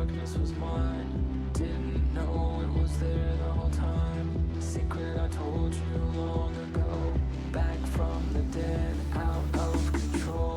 darkness was mine. Didn't know it was there the whole time. Secret I told you long ago. Back from the dead, out of control.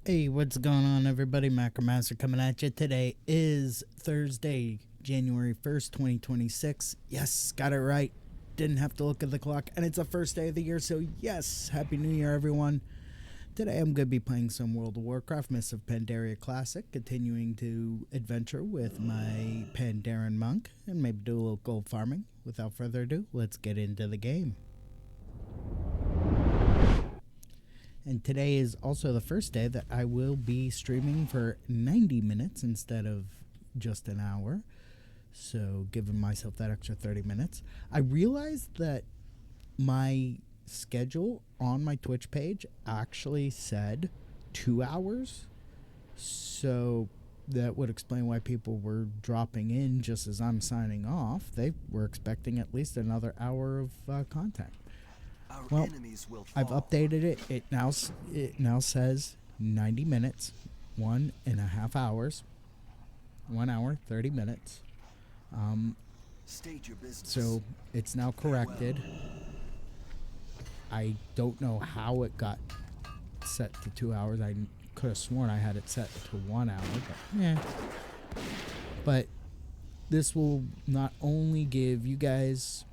Hey, what's going on, everybody? Macromaster coming at you. Today is Thursday, January 1st, 2026. Yes, got it right. Didn't have to look at the clock, and it's the first day of the year, so yes, Happy New Year, everyone. Today I'm going to be playing some World of Warcraft Mists of Pandaria Classic, continuing to adventure with my Pandaren monk, and maybe do a little gold farming. Without further ado, let's get into the game. And today is also the first day that I will be streaming for 90 minutes instead of just an hour. So giving myself that extra 30 minutes. I realized that my schedule on my Twitch page actually said 2 hours. So that would explain why people were dropping in just as I'm signing off. They were expecting at least another hour of content. Well, I've updated it. It now says 90 minutes, 1.5 hours, 1 hour, 30 minutes. State your business. So it's now corrected. I don't know how it got set to 2 hours. I could have sworn I had it set to 1 hour, but yeah. But this will not only give you guys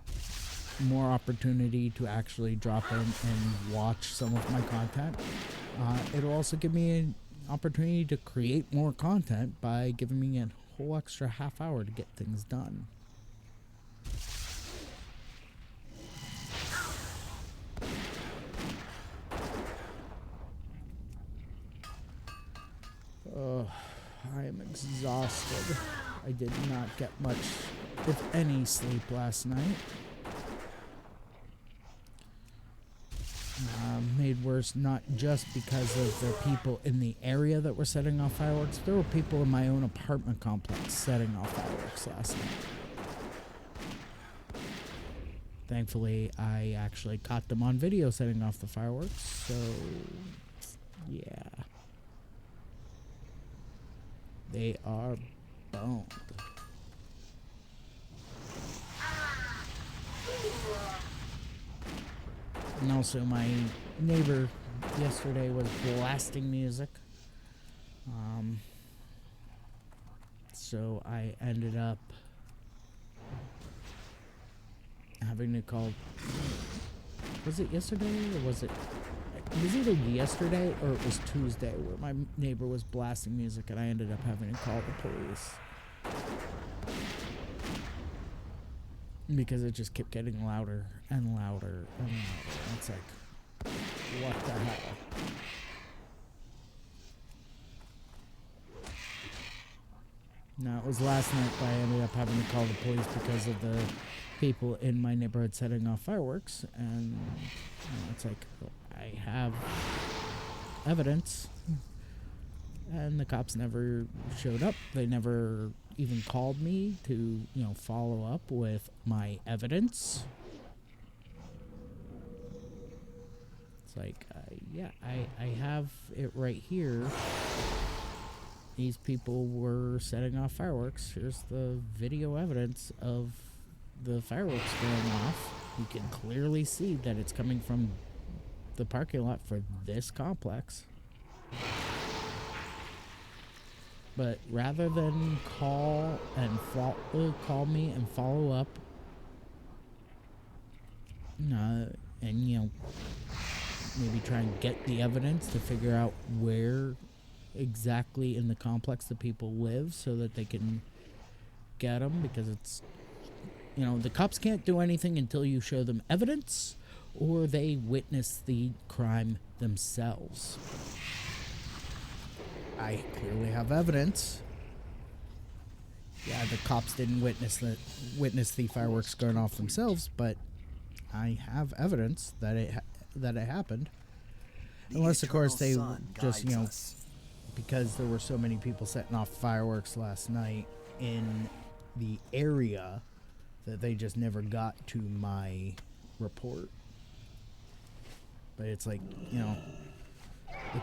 more opportunity to actually drop in and watch some of my content, it'll also give me an opportunity to create more content by giving me a whole extra half hour to get things done. I am exhausted. I did not get much, if any, sleep last night. Made worse not just because of the people in the area that were setting off fireworks. There were people in my own apartment complex setting off fireworks last night. Thankfully, I actually caught them on video setting off the fireworks, so yeah. They are boned. And also my neighbor yesterday was blasting music. So I ended up having to call. Was it yesterday or was it? It was either yesterday or it was Tuesday where my neighbor was blasting music and I ended up having to call the police. Because it just kept getting louder and louder and louder. It's like, what the hell? No, it was last night that I ended up having to call the police because of the people in my neighborhood setting off fireworks. And it's like, I have evidence. And the cops never showed up. They never even called me to, follow up with my evidence. It's like, I have it right here. These people were setting off fireworks. Here's the video evidence of the fireworks going off. You can clearly see that it's coming from the parking lot for this complex. But rather than call me and follow up, and maybe try and get the evidence to figure out where exactly in the complex the people live so that they can get them, because it's, the cops can't do anything until you show them evidence or they witness the crime themselves. I clearly have evidence. Yeah, the cops didn't witness the fireworks going off themselves, but I have evidence that it happened. Unless, of course, they just because there were so many people setting off fireworks last night in the area that they just never got to my report. But it's like, the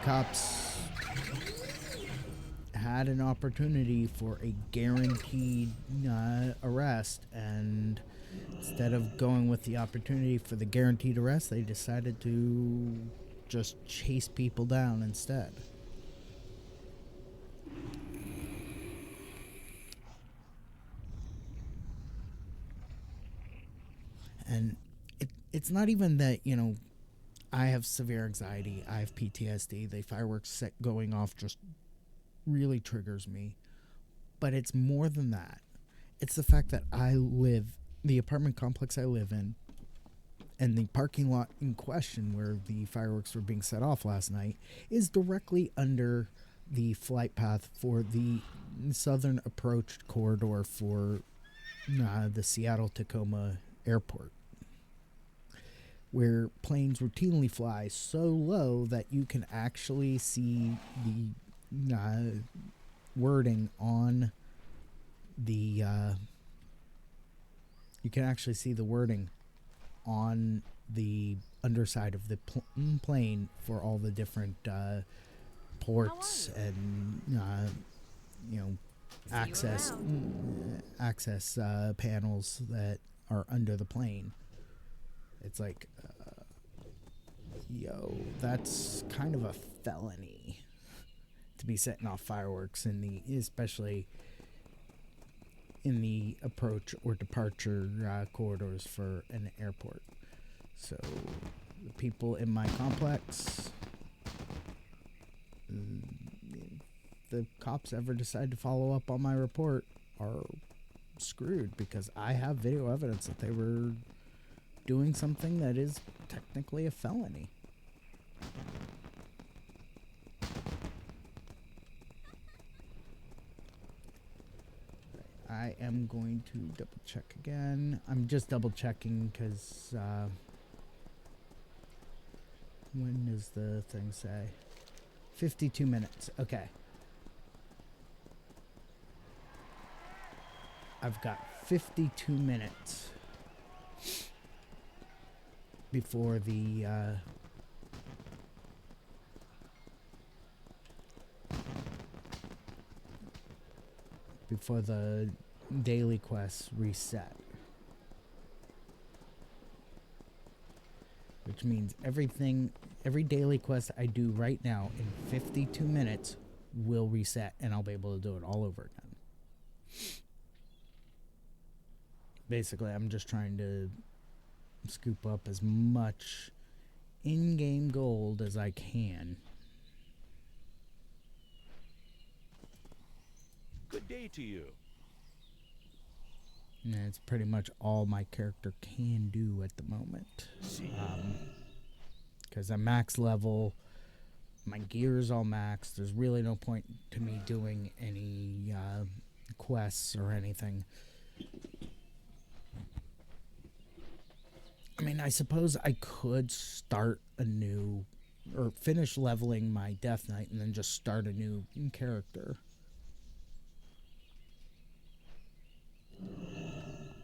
cops had an opportunity for a guaranteed arrest, and instead of going with the opportunity for the guaranteed arrest, they decided to just chase people down instead. And it's not even that, I have severe anxiety. I have PTSD. The fireworks set going off just really triggers me. But it's more than that. It's the fact that the apartment complex I live in, and the parking lot in question where the fireworks were being set off last night is directly under the flight path for the southern approach corridor for the Seattle-Tacoma airport, where planes routinely fly so low that you can actually see the wording on the underside of the plane for all the different ports and access panels that are under the plane. It's like, that's kind of a felony to be setting off fireworks especially in the approach or departure corridors for an airport. So the people in my complex, if the cops ever decide to follow up on my report, are screwed, because I have video evidence that they were doing something that is technically a felony. I am going to double check again. I'm just double checking because when does the thing say? 52 minutes. Okay. I've got 52 minutes before the daily quests reset. Which means every daily quest I do right now in 52 minutes will reset, and I'll be able to do it all over again. Basically, I'm just trying to scoop up as much in-game gold as I can. Good day to you. And it's pretty much all my character can do at the moment. Because I'm max level, my gear is all maxed. There's really no point to me doing any quests or anything. I mean, I suppose I could start a new, or finish leveling my Death Knight and then just start a new character.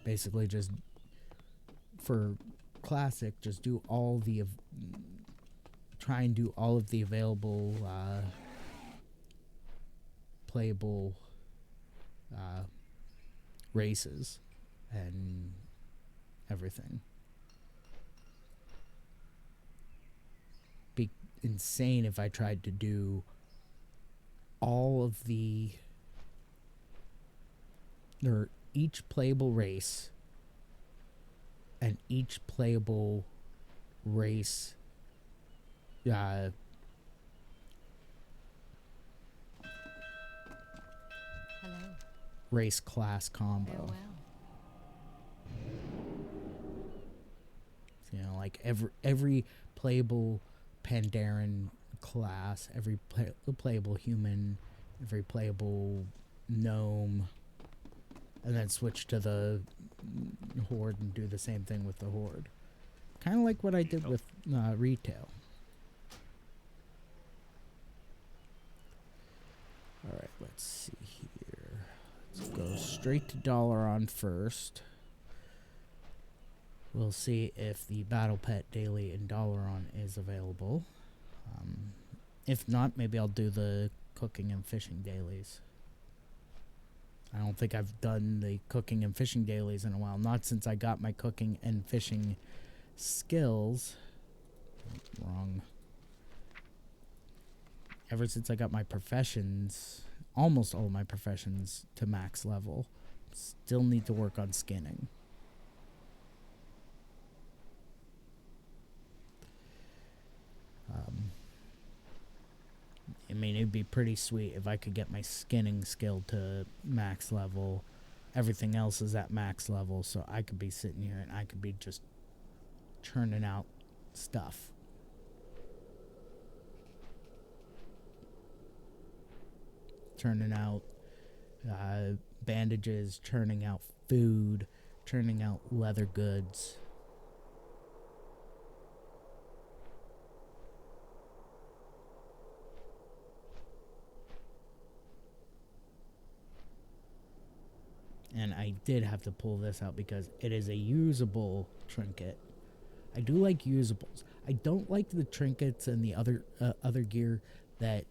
Basically, just for classic, just do all the try and do all of the available playable races and everything. Be insane if I tried to do all of each playable race and each playable race Hello. race class combo. Farewell. You know, like every playable Pandaren class, every playable human, every playable gnome, and then switch to the Horde and do the same thing with the Horde. Kind of like what I did with retail. Alright, let's see here. Let's go straight to Dalaran first. We'll see if the Battle Pet Daily in Dalaran is available. If not, maybe I'll do the cooking and fishing dailies. I don't think I've done the cooking and fishing dailies in a while. Not since I got my cooking and fishing skills. Wrong. Ever since I got my professions, almost all of my professions to max level. Still need to work on skinning. I mean, it'd be pretty sweet if I could get my skinning skill to max level. Everything else is at max level, so I could be sitting here and I could be just churning out stuff. Churning out bandages, churning out food, churning out leather goods. And I did have to pull this out because it is a usable trinket. I do like usables. I don't like the trinkets and the other gear that...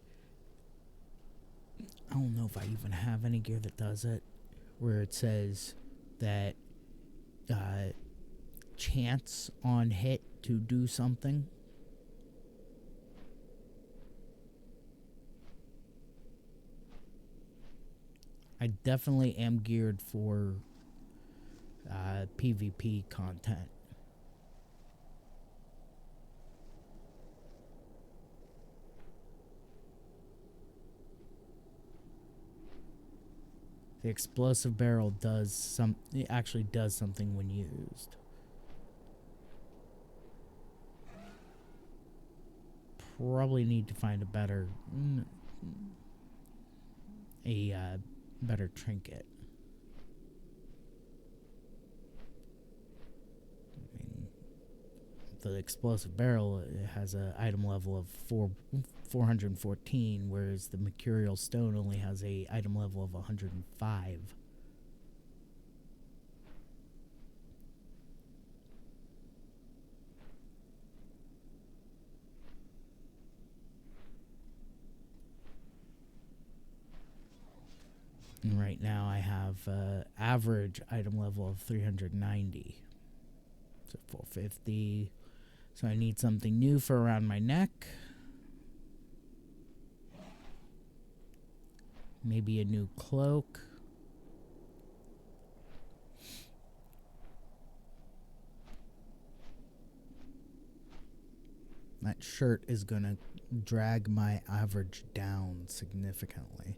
I don't know if I even have any gear that does it, where it says that chance on hit to do something. I definitely am geared for PvP content. The explosive barrel it actually does something when used. Probably need to find a better better trinket. I mean, the explosive barrel has an item level of 414, whereas the mercurial stone only has a item level of 105. And right now I have average item level of 390. So 450. So I need something new for around my neck. Maybe a new cloak. That shirt is gonna drag my average down significantly.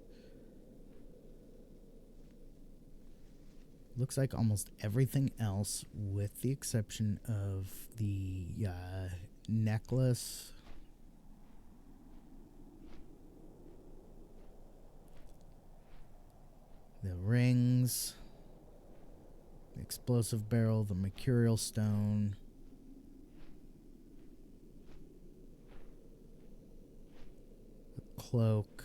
Looks like almost everything else, with the exception of the necklace, the rings, the explosive barrel, the mercurial stone, the cloak.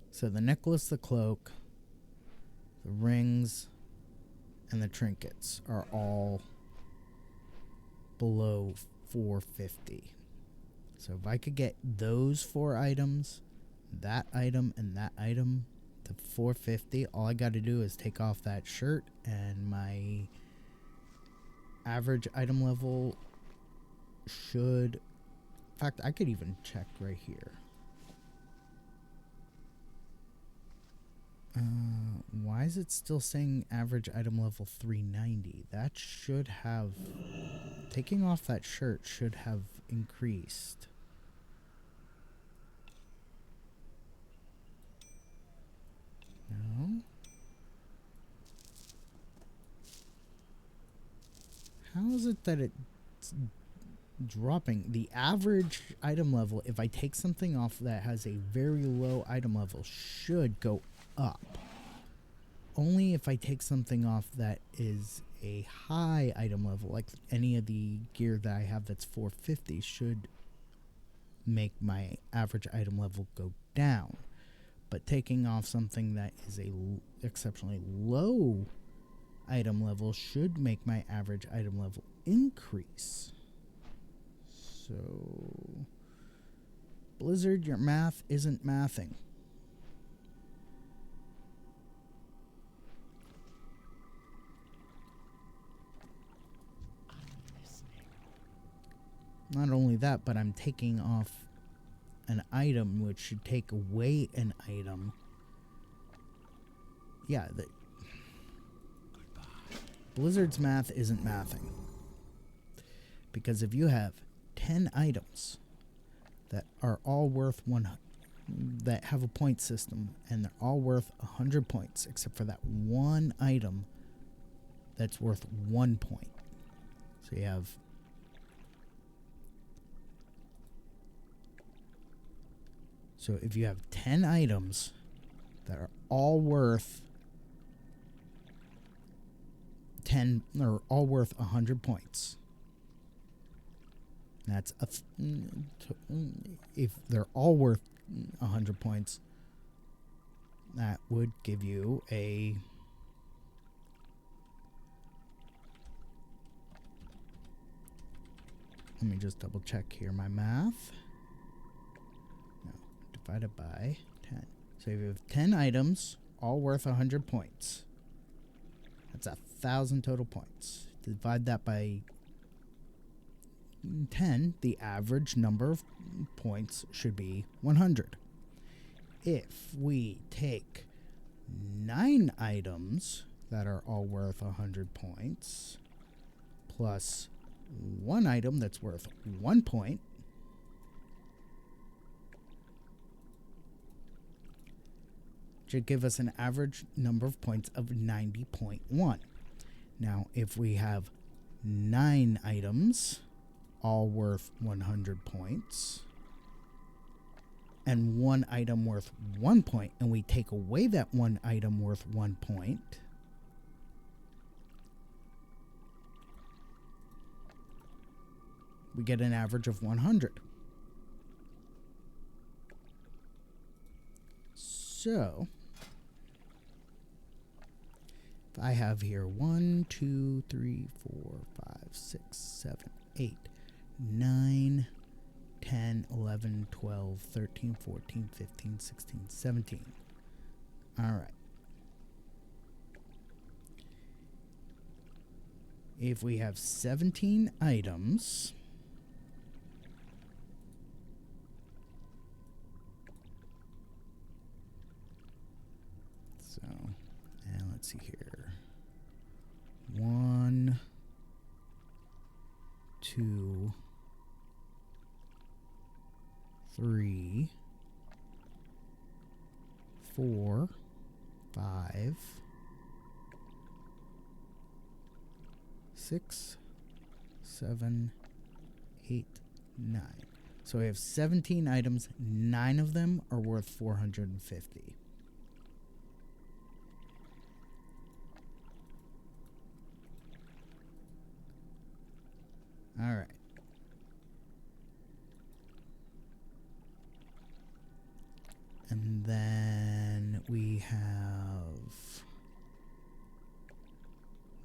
So the necklace, the cloak, the rings, and the trinkets are all below 450. So if I could get those 4 items, that item, and that item to 450, all I got to do is take off that shirt, and my average item level should... In fact, I could even check right here. Why is it still saying average item level 390? That should have... Taking off that shirt should have increased. No? How is it that it's dropping? The average item level, if I take something off that has a very low item level, should go up. Only if I take something off that is a high item level, like any of the gear that I have that's 450, should make my average item level go down. But taking off something that is a exceptionally low item level should make my average item level increase. So, Blizzard, your math isn't mathing. Not only that, but I'm taking off an item, which should take away an item. Yeah, Blizzard's math isn't mathing. Because if you have 10 items that are all worth that have a point system, and they're all worth 100 points, except for that one item that's worth 1 point. So you have if you have 10 items that are all worth 100 points. That's if they're all worth 100 points, that would give you a let me just double check here my math. No, divided by 10. So if you have 10 items, all worth 100 points, that's 1,000 total points. Divide that by 10, the average number of points should be 100. If we take 9 items that are all worth 100 points, plus 1 item that's worth 1 point, should give us an average number of points of 90.1. Now, if we have 9 items, all worth 100 points, and 1 item worth 1 point, and we take away that 1 item worth 1 point, we get an average of 100. So, if I have here 1, 2, 3, 4, 5, 6, 7, 8, 9, 10, 11, 12, 13, 14, 15, 16, 17. All right. If we have 17 items, and let's see here. 1, 2, 3, 4, 5, 6, 7, 8, 9. So we have 17 items. 9 of them are worth 450. All right. And then we have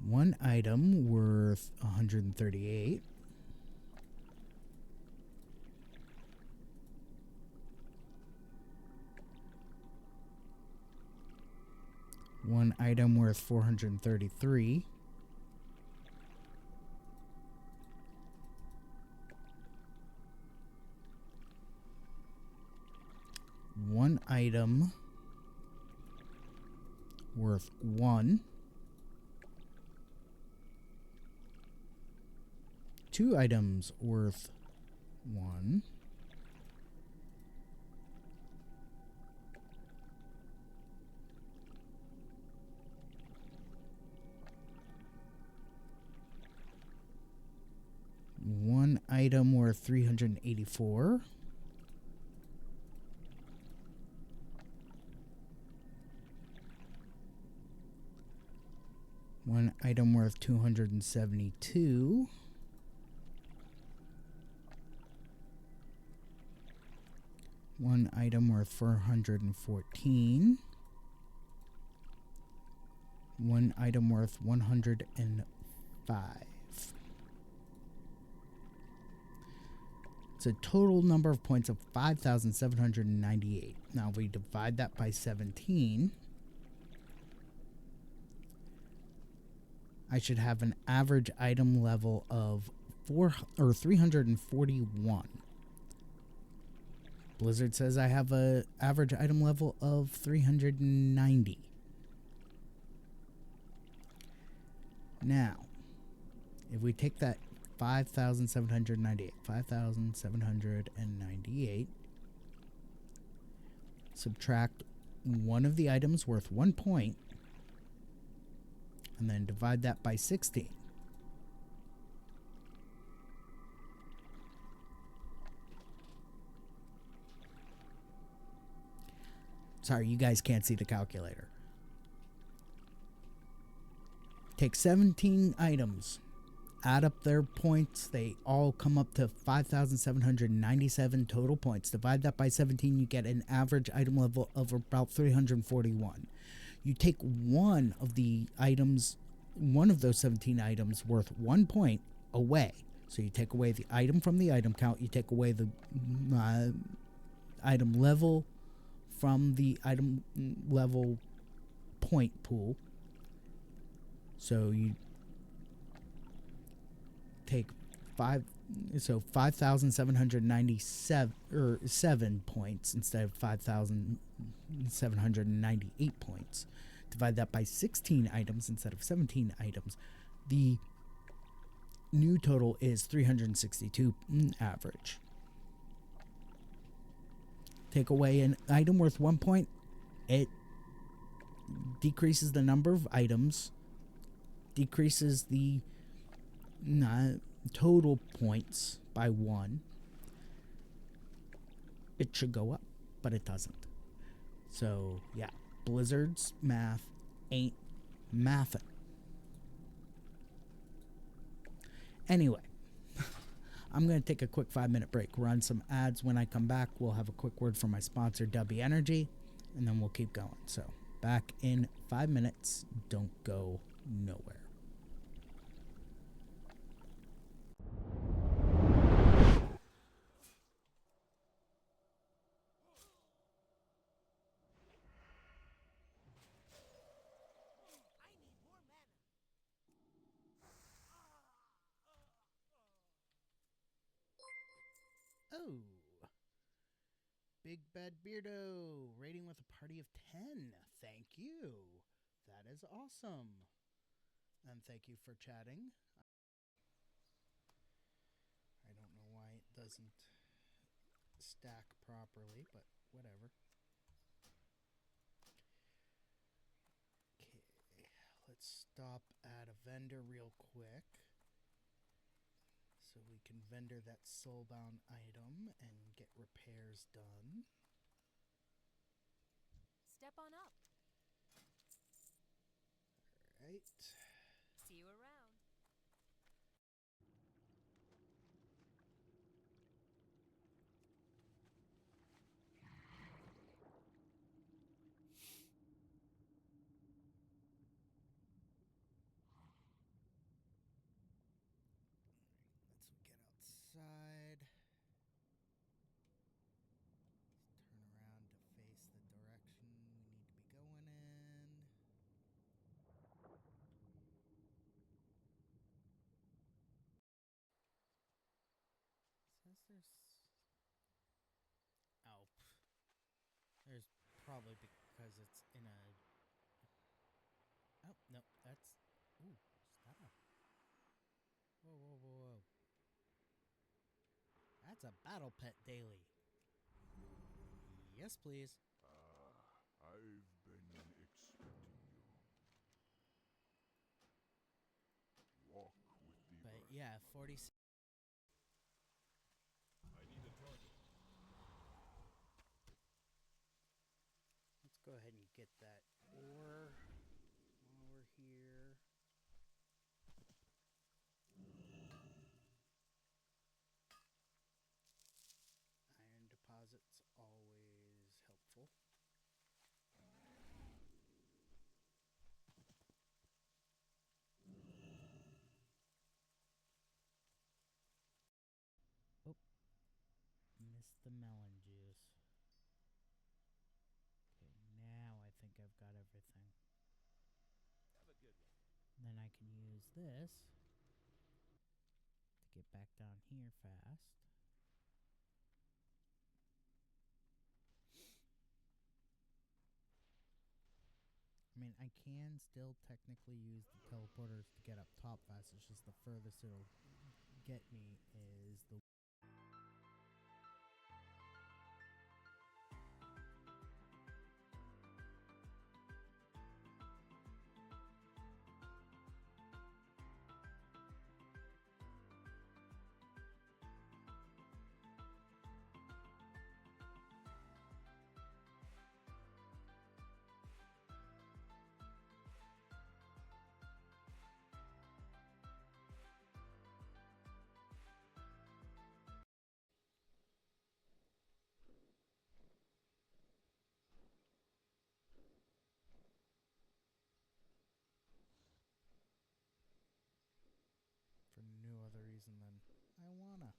1 item worth 138. One item worth 433. One item worth 1. 2 items worth 1. One item worth 384. One item worth 272. One item worth 414. One item worth 105. It's a total number of points of 5,798. Now, if we divide that by 17, I should have an average item level of 341. Blizzard says I have an average item level of 390. Now, if we take that 5,798. 5,798. Subtract one of the items worth 1 point, and then divide that by 16. Sorry, you guys can't see the calculator. Take 17 items, add up their points. They all come up to 5,797 total points. Divide that by 17, you get an average item level of about 341. You take one of the items, one of those 17 items worth 1 point away. So you take away the item from the item count, you take away the item level from the item level point pool. So you take 5,797 or 7 points instead of 5,798 points. Divide that by 16 items instead of 17 items. The new total is 362 average. Take away an item worth 1 point, it decreases the number of items, decreases the total points by 1. It should go up, but it doesn't. So, yeah, Blizzard's math ain't mathin'. Anyway, I'm going to take a quick 5-minute break, run some ads. When I come back, we'll have a quick word from my sponsor, W Energy, and then we'll keep going. So, back in 5 minutes. Don't go nowhere. Oh, Big Bad Beardo, rating with a party of 10. Thank you. That is awesome. And thank you for chatting. I don't know why it doesn't stack properly, but whatever. Okay, let's stop at a vendor real quick, so we can vendor that soulbound item and get repairs done. Step on up. Alright. See you around. Let's get outside. Turn around to face the direction we need to be going in. Says there's... Oh. There's probably because it's in a... Oh, no, that's... Ooh, stop. Whoa, whoa, whoa, whoa. That's a battle pet daily. Yes, please. I've been expecting you. Walk with the But earth. yeah, 46. I need a target. Let's go ahead and get that ore while we're here. Iron deposits always helpful. Oh, missed the melon juice. Okay, now I think I've got everything. Have a good one. Then I can use this to get back down here fast. I mean, I can still technically use the teleporters to get up top fast. It's just the furthest it'll get me is the for no other reason than I wanna.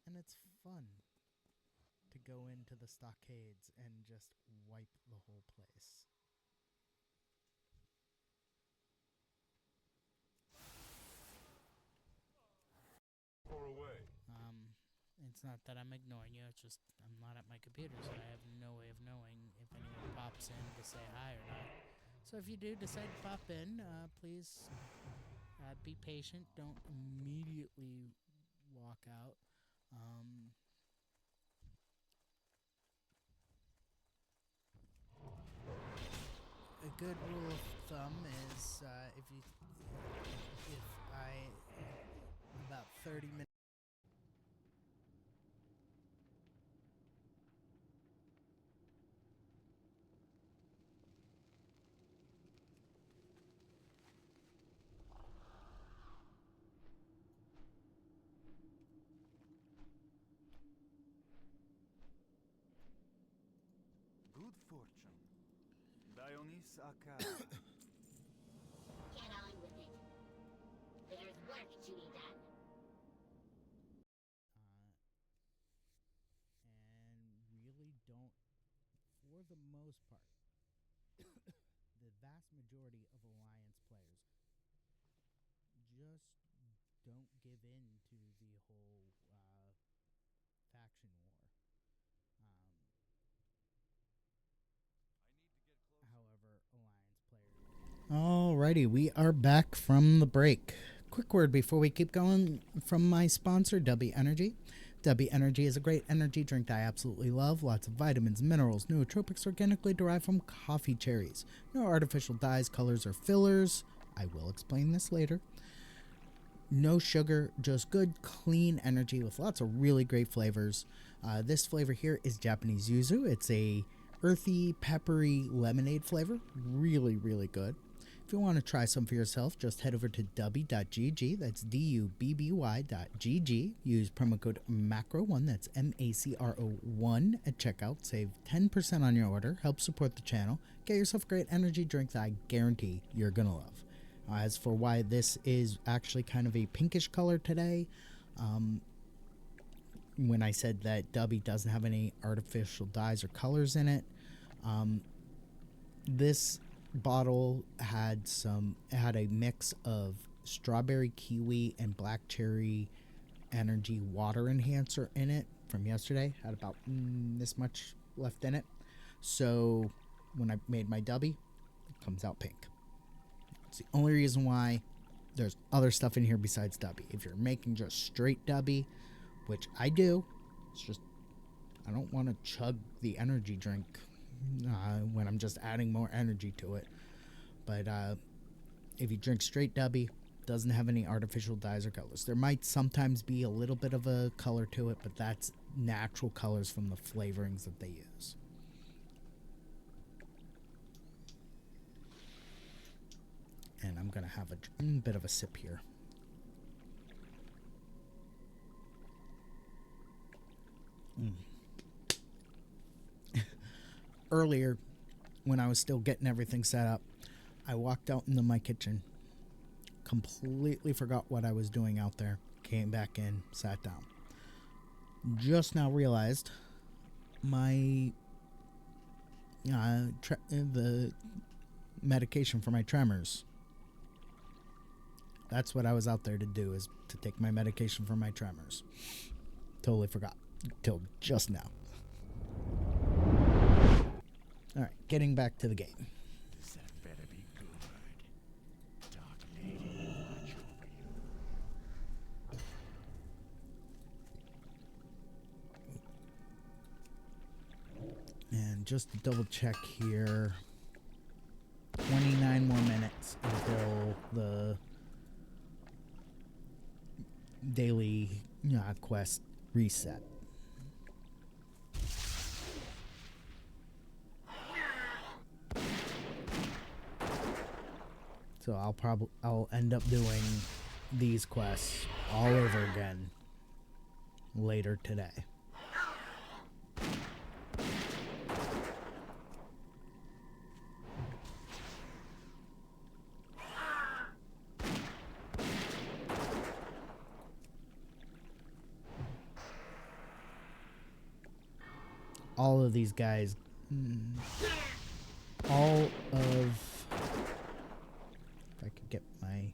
And it's fun to go into the stockades and just wipe the whole place. Far away. It's not that I'm ignoring you, it's just I'm not at my computer, so I have no way of knowing if anyone pops in to say hi or not. So if you do decide to pop in, please be patient. Don't immediately walk out. A good rule of thumb is if I about 30 minutes. Good fortune. Dionys Akar. Get on with it. There's work to be done. And really don't, for the most part, the vast majority of Alliance players just don't give in to the whole faction war. However, Alliance players. Alrighty, we are back from the break. Quick word before we keep going from my sponsor, W Energy. W Energy is a great energy drink that I absolutely love. Lots of vitamins, minerals, nootropics organically derived from coffee cherries. No artificial dyes, colors, or fillers. I will explain this later. No sugar, just good, clean energy with lots of really great flavors. This flavor here is Japanese yuzu. It's a earthy, peppery lemonade flavor. Really, really good. If you want to try some for yourself, just head over to dubby.gg. That's dubby.gg. Use promo code MACRO1, that's MACRO1 at checkout. Save 10% on your order. Help support the channel. Get yourself a great energy drink that I guarantee you're going to love. As for why this is actually kind of a pinkish color today, when I said that Dubby doesn't have any artificial dyes or colors in it, this bottle had a mix of strawberry, kiwi, and black cherry energy water enhancer in it from yesterday. Had about this much left in it. So when I made my Dubby, it comes out pink. It's the only reason why. There's other stuff in here besides Dubby. If you're making just straight Dubby, which I do, it's just I don't want to chug the energy drink when I'm just adding more energy to it. But if you drink straight Dubby, doesn't have any artificial dyes or colors. There might sometimes be a little bit of a color to it, but that's natural colors from the flavorings that they use. And I'm going to have a bit of a sip here. Earlier, when I was still getting everything set up, I walked out into my kitchen, completely forgot what I was doing out there, came back in, sat down. Just now realized my the medication for my tremors. That's what I was out there to do, is to take my medication for my tremors. Totally forgot till just now. Alright, getting back to the game. This had better be good. Dark Lady, watch your just to double check here, 29 more minutes until the daily quest reset. So I'll end up doing these quests all over again later today. All of these guys, all of, if I could get my,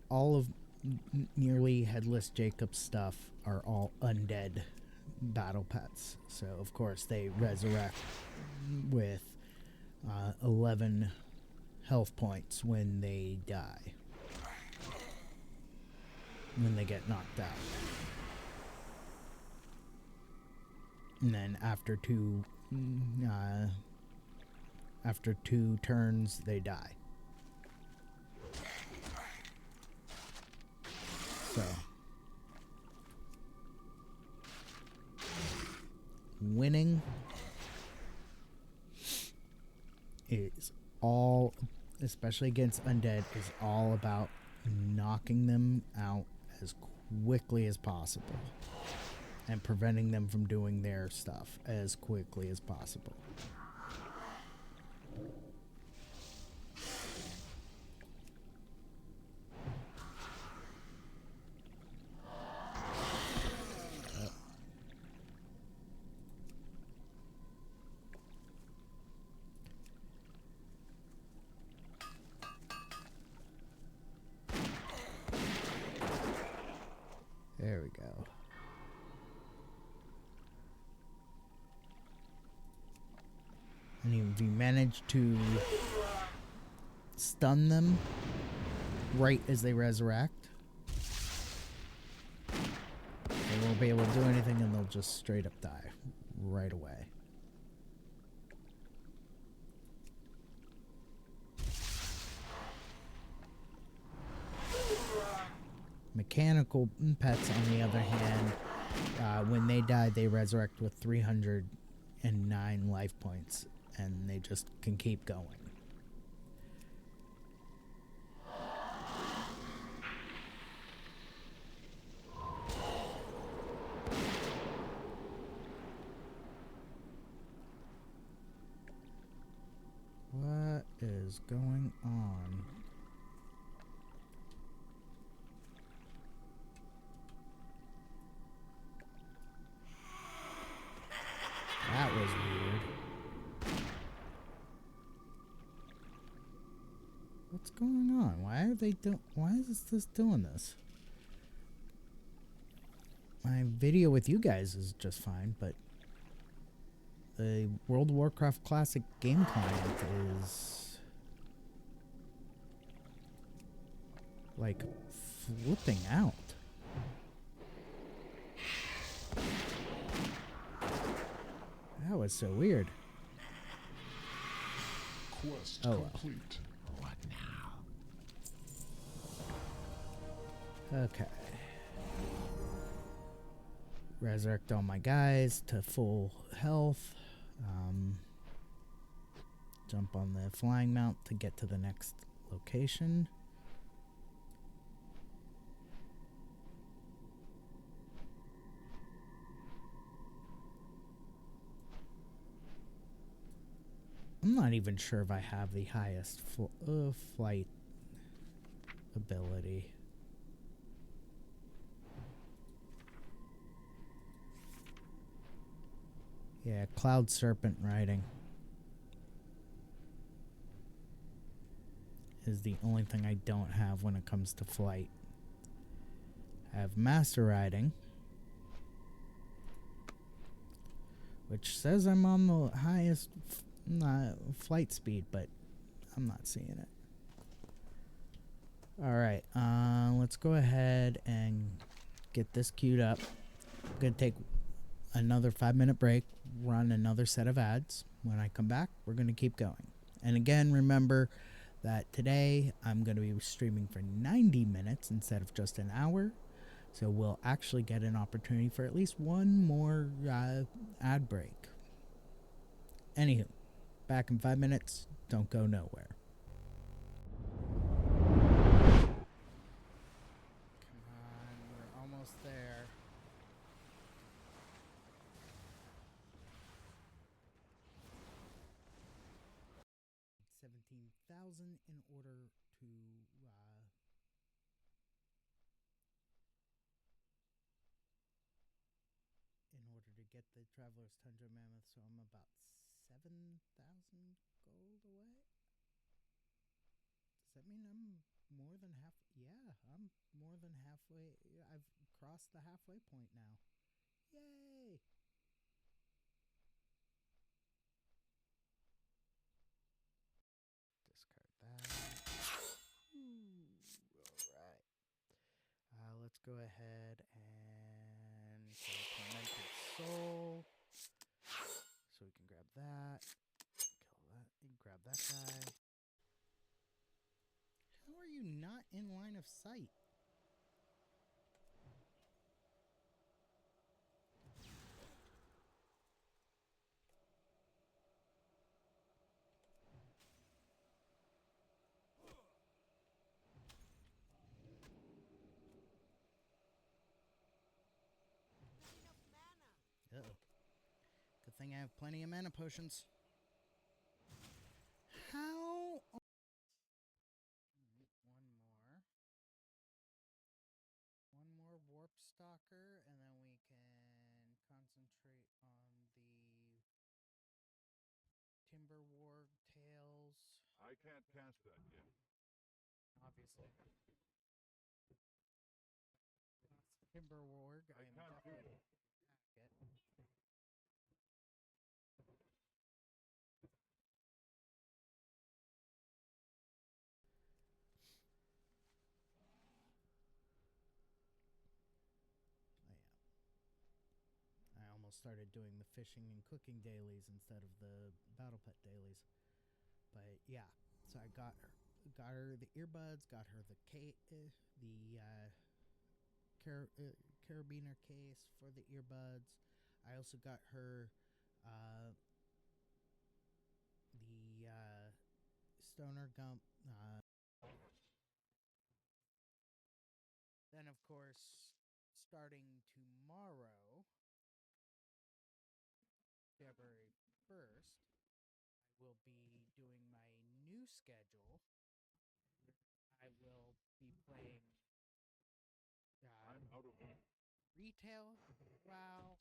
all of nearly Headless Jacob's stuff are all undead battle pets. So of course they resurrect with 11 health points when they die, when they get knocked out. And then after two turns, they die. So, winning is all, especially against undead, is all about knocking them out as quickly as possible and preventing them from doing their stuff as quickly as possible. There we go. And if you manage to stun them right as they resurrect, they won't be able to do anything and they'll just straight up die right away. Mechanical pets, on the other hand, when they die, they resurrect with 309 life points, and they just can keep going. What is going on? That was weird. What's going on? Why are they why is this doing this? My video with you guys is just fine, but the World of Warcraft Classic game client is like flipping out. That was so weird. Quest Oh well. complete. What now? Okay. Resurrect all my guys to full health. Jump on the flying mount to get to the next location. I'm not even sure if I have the highest flight ability. Yeah, Cloud Serpent riding is the only thing I don't have when it comes to flight. I have Master Riding, which says I'm on the highest flight speed, but I'm not seeing it. Alright, let's go ahead and get this queued up. I'm gonna take another 5-minute break, run another set of ads. When I come back, we're going to keep going. And again, remember that today I'm going to be streaming for 90 minutes instead of just an hour. So we'll actually get an opportunity for at least one more ad break. Anywho, back in 5 minutes. Don't go nowhere. Come on, we're almost there. $17,000 in order to get the Traveler's Tundra Mammoth, so I'm about 7,000 gold away. Does that mean I'm more than half? Yeah, I'm more than halfway. I've crossed the halfway point now. Yay! Discard that. Alright. Let's go ahead and Tormented Soul. So we can grab that. Kill that. And grab that guy. How are you not in line of sight? Uh-oh. Good thing I have plenty of mana potions. How? One more Warp Stalker, and then we can concentrate on the Timber Warg Tails. I can't cast that yet. Obviously. Timber Warg, I am definitely it. I almost started doing the fishing and cooking dailies instead of the battle pet dailies. But yeah, so I got her the earbuds, got her the carabiner case for the earbuds. I also got her the stoner gump. Then of course, starting tomorrow, February 1st, I will be doing my new schedule. I will be playing I'm out of retail WoW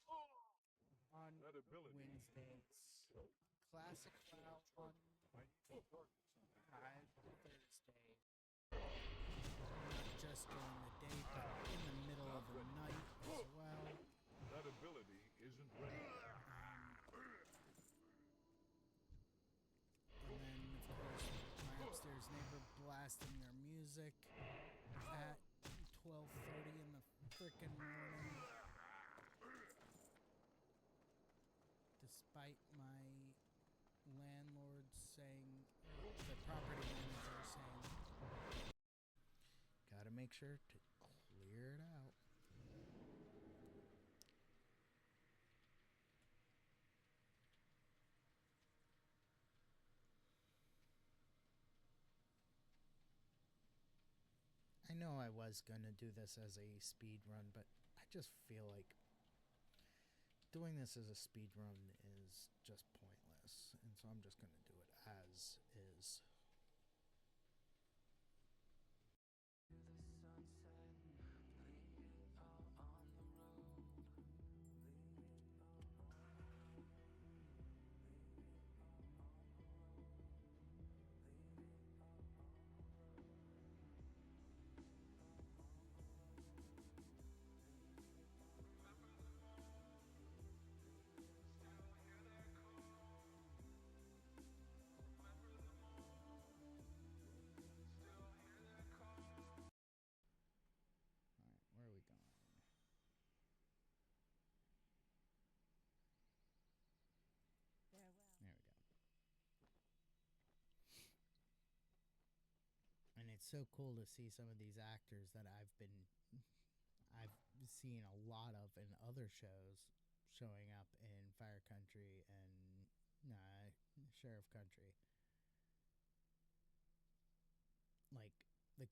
on that ability. Wednesdays, classic WoW on Thursday. Not just during the day, but in the middle of the night as well. That ability isn't ready. And then, of course, my upstairs neighbor blasting their music at 12:30 in the frickin' morning. Despite my landlord saying, the property manager saying, gotta make sure to clear it out. I know I was gonna do this as a speed run, but I just feel like doing this as a speed run is just pointless, and so I'm just gonna do it as is. so cool to see some of these actors that I've seen a lot of in other shows showing up in Fire Country and Sheriff Country. Like the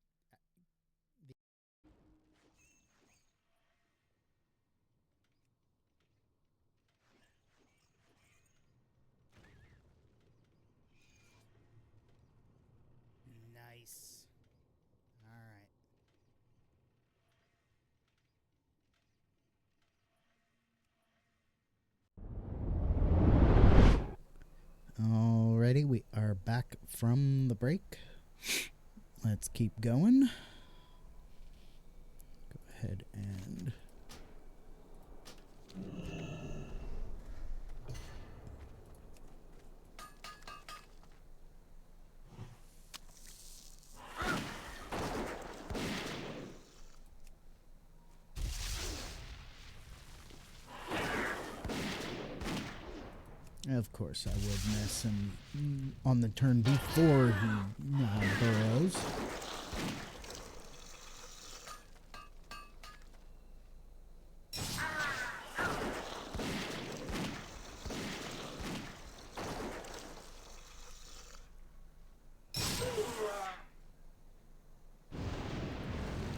nice. All right. Alrighty, we are back from the break. Let's keep going. Go ahead and of course I would miss him on the turn before he burrows.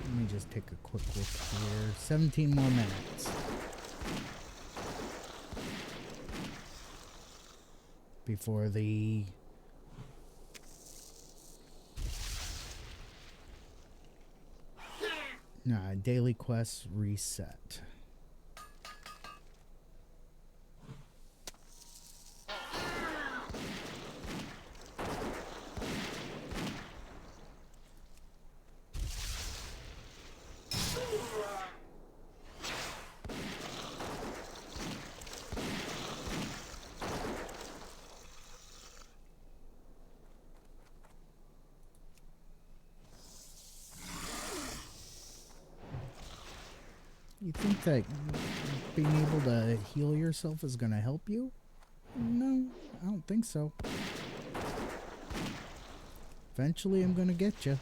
Let me just take a quick look here. 17 more minutes. Before the daily quests reset. You think that being able to heal yourself is going to help you? No, I don't think so. Eventually, I'm going to get you.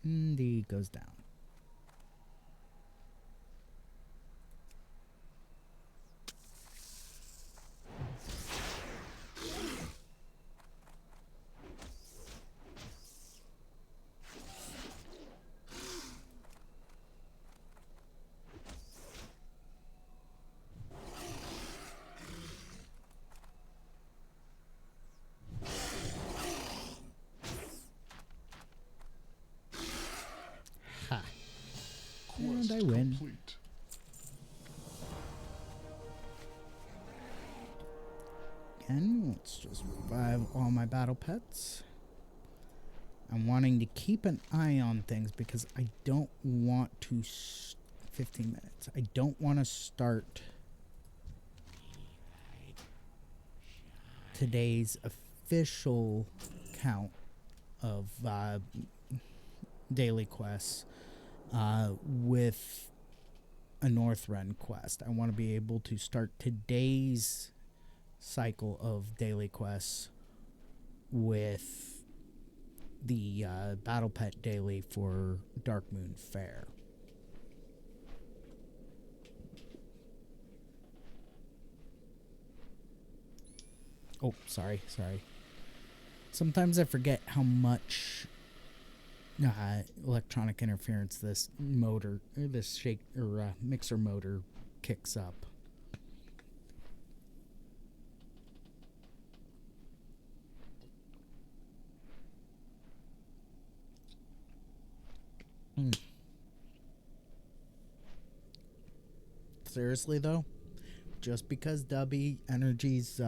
And he goes down. Ha. And I win. Complete. Again, let's just revive all my battle pets. I'm wanting to keep an eye on things because I don't want to... 15 minutes. I don't want to start today's official count of daily quests with a Northrend quest. I want to be able to start today's cycle of daily quests with the battle pet daily for Dark Moon Fair. Oh, sorry. Sometimes I forget how much electronic interference this motor, or this mixer motor kicks up. Seriously though, just because W Energy's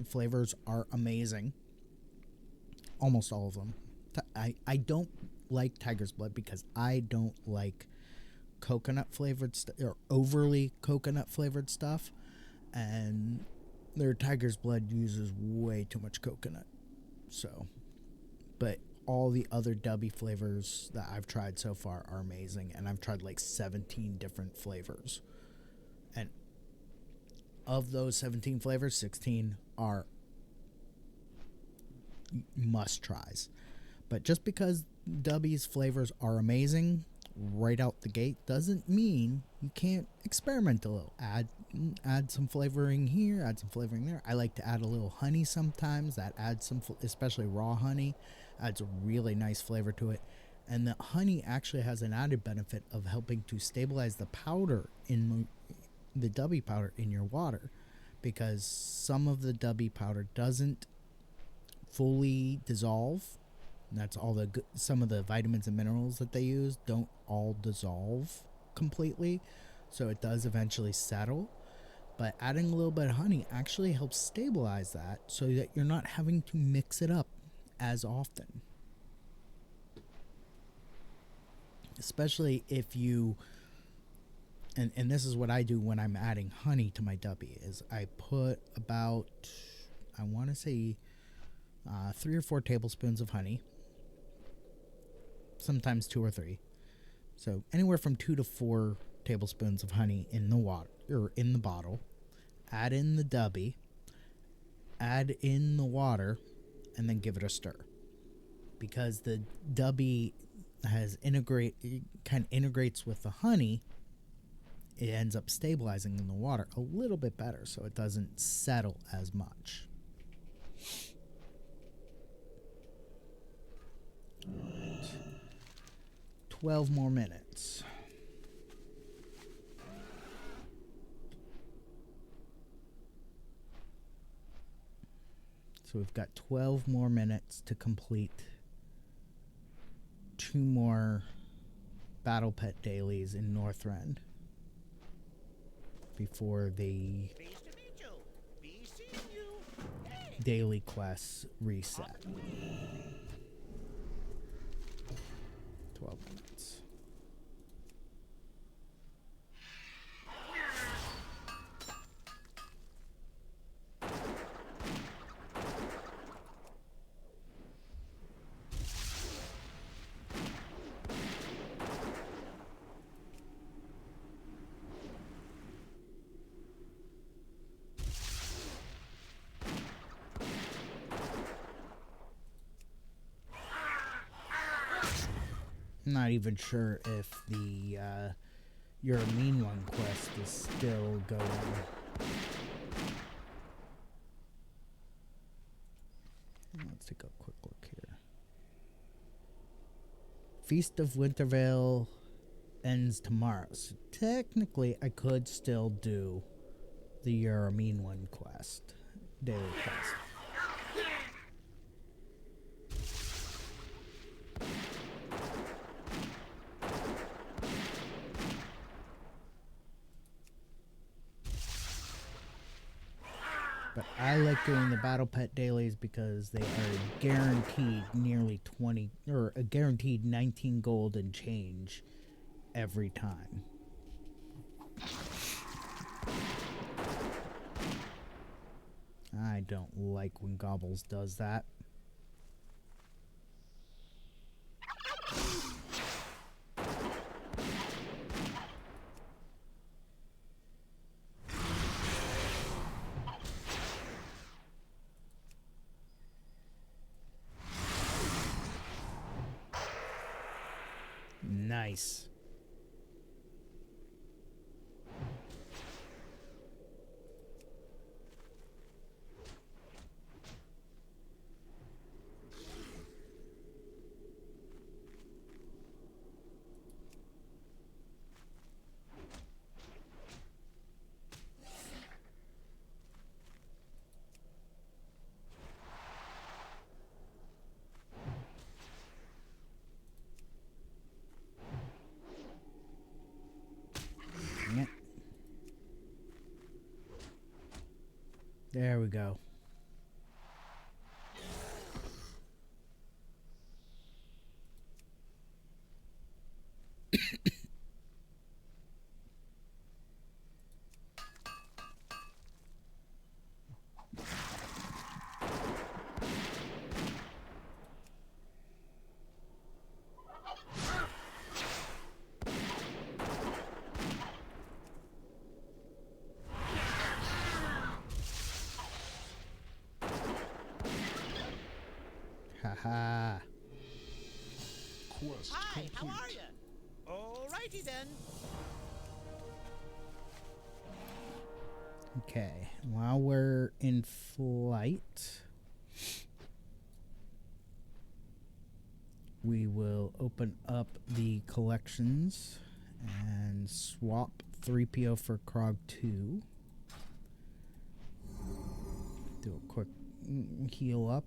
flavors are amazing, almost all of them. I don't like Tiger's Blood because I don't like coconut flavored or overly coconut flavored stuff, and their Tiger's Blood uses way too much coconut. So, but all the other Dubby flavors that I've tried so far are amazing, and I've tried like 17 different flavors. And of those 17 flavors, 16 are must tries. But just because Dubby's flavors are amazing right out the gate doesn't mean you can't experiment a little. Add some flavoring here, add some flavoring there. I like to add a little honey sometimes. That adds some, especially raw honey, adds a really nice flavor to it. And the honey actually has an added benefit of helping to stabilize the powder in the Dubby powder in your water, because some of the Dubby powder doesn't fully dissolve. And that's all the some of the vitamins and minerals that they use don't all dissolve completely, so it does eventually settle. But adding a little bit of honey actually helps stabilize that, so that you're not having to mix it up as often. Especially if you, and this is what I do when I'm adding honey to my Dubby, is I put about, I want to say 3 or 4 tablespoons of honey, sometimes 2 or 3. So anywhere from 2 to 4 tablespoons of honey in the water, or in the bottle. Add in the Dubby, add in the water, and then give it a stir. Because the Dubby kind of integrates with the honey, it ends up stabilizing in the water a little bit better, so it doesn't settle as much. 12 more minutes. So we've got 12 more minutes to complete 2 more Battle Pet dailies in Northrend before the daily quests reset. 12 minutes. I'm not even sure if the You're a Mean One quest is still going. Let's take a quick look here. Feast of Wintervale ends tomorrow, so technically I could still do the You're a Mean One quest, daily quest. But I like doing the Battle Pet dailies because they are guaranteed nearly 20, or a guaranteed 19 gold and change every time. I don't like when Gobbles does that. Nice. Haha. Quest Hi, complete. how are you? Alrighty then. Okay, while we're in flight, we will open up the collections and swap 3PO for Krog 2. Do a quick heal up.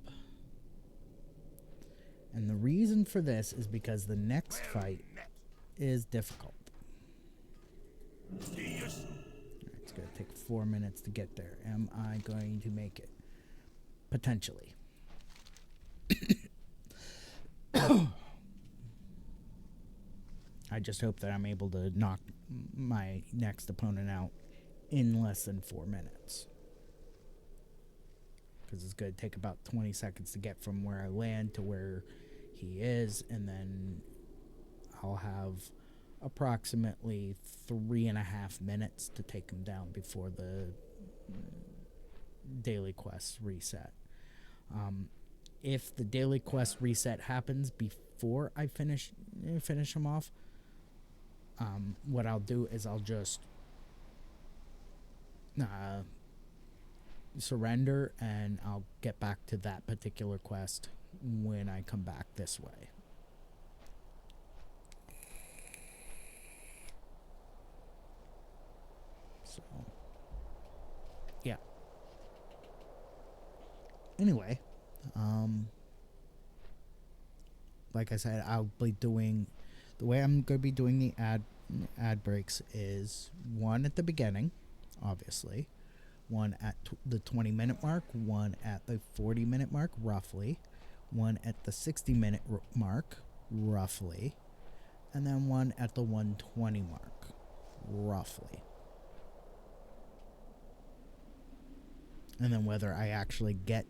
And the reason for this is because the next fight is difficult. It's going to take 4 minutes to get there. Am I going to make it? Potentially. I just hope that I'm able to knock my next opponent out in less than 4 minutes. Because it's going to take about 20 seconds to get from where I land to where he is, and then I'll have approximately 3.5 minutes to take him down before the daily quest reset. If the daily quest reset happens before I finish him off, what I'll do is I'll just surrender, and I'll get back to that particular quest when I come back this way. So, yeah. Anyway, like I said, I'll be doing the way I'm going to be doing the ad breaks is one at the beginning, obviously, one at the 20-minute mark, one at the 40-minute mark, roughly, one at the 60-minute mark, roughly, and then one at the 120 mark, roughly. And then whether I actually get,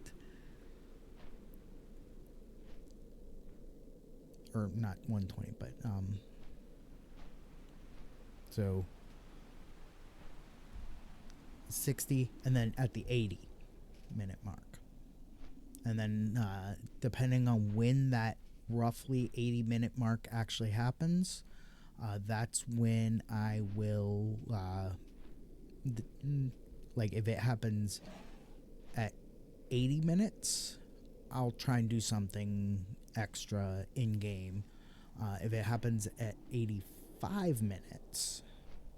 or not 120, but so 60, and then at the 80-minute mark. And then depending on when that roughly 80-minute mark actually happens, that's when I will, like if it happens at 80 minutes, I'll try and do something extra in-game. If it happens at 85 minutes,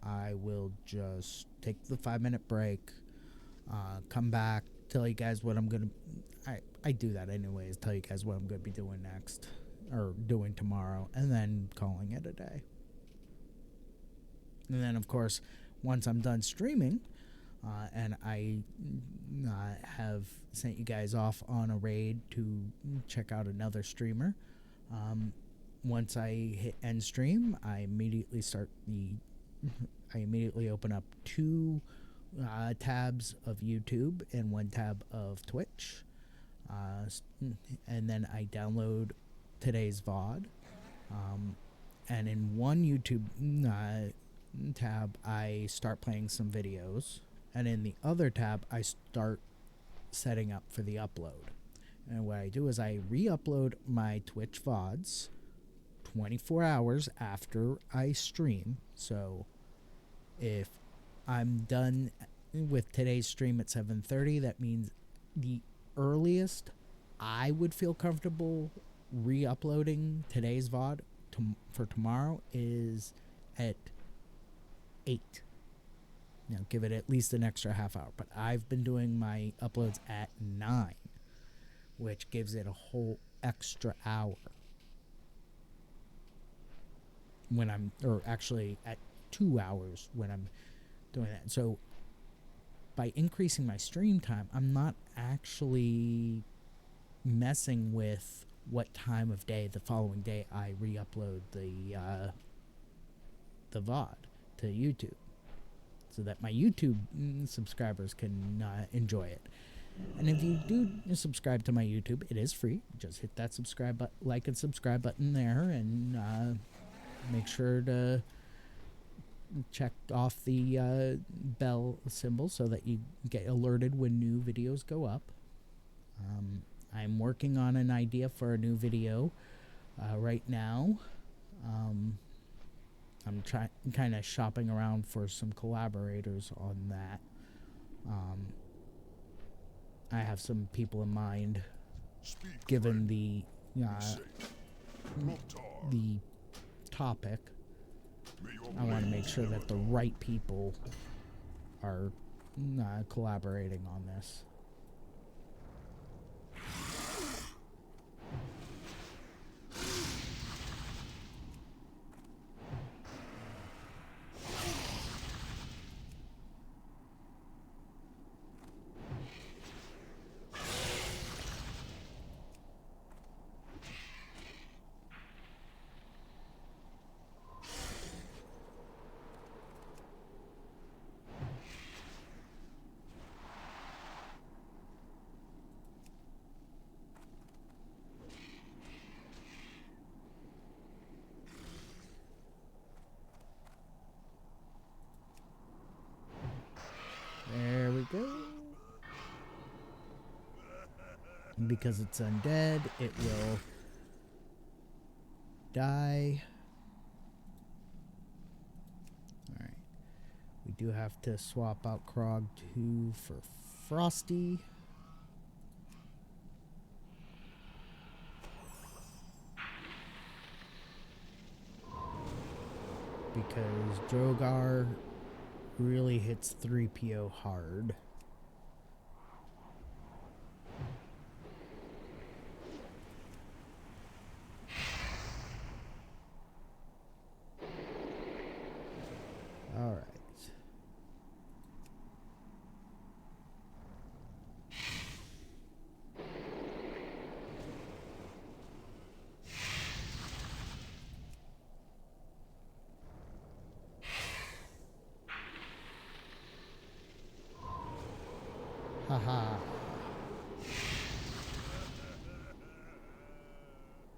I will just take the 5-minute break, come back, tell you guys what I'm going to... I do that anyways, tell you guys what I'm going to be doing next, or doing tomorrow, and then calling it a day. And then, of course, once I'm done streaming, and I have sent you guys off on a raid to check out another streamer, once I hit end stream, I immediately open up 2 tabs of YouTube and 1 tab of Twitch, and then I download today's VOD, and in one YouTube tab I start playing some videos, and in the other tab I start setting up for the upload. And what I do is I re-upload my Twitch VODs 24 hours after I stream. So if I'm done with today's stream at 7:30, that means the earliest I would feel comfortable re-uploading today's VOD for tomorrow is at 8. You know, give it at least an extra half hour. But I've been doing my uploads at 9, which gives it a whole extra hour. When I'm, or actually at 2 hours when I'm doing that. So by increasing my stream time, I'm not actually messing with what time of day the following day I re-upload the VOD to YouTube, so that my YouTube subscribers can enjoy it. And if you do subscribe to my YouTube, it is free. Just hit that like and subscribe button there, and make sure to check off the bell symbol so that you get alerted when new videos go up. I'm working on an idea for a new video right now. I'm kind of shopping around for some collaborators on that. I have some people in mind, given the topic. I want to make sure that the right people are collaborating on this. There we go. And because it's undead, it will die. Alright. We do have to swap out Krog 2 for Frosty. Because Drogar really hits 3PO hard. All right. Haha.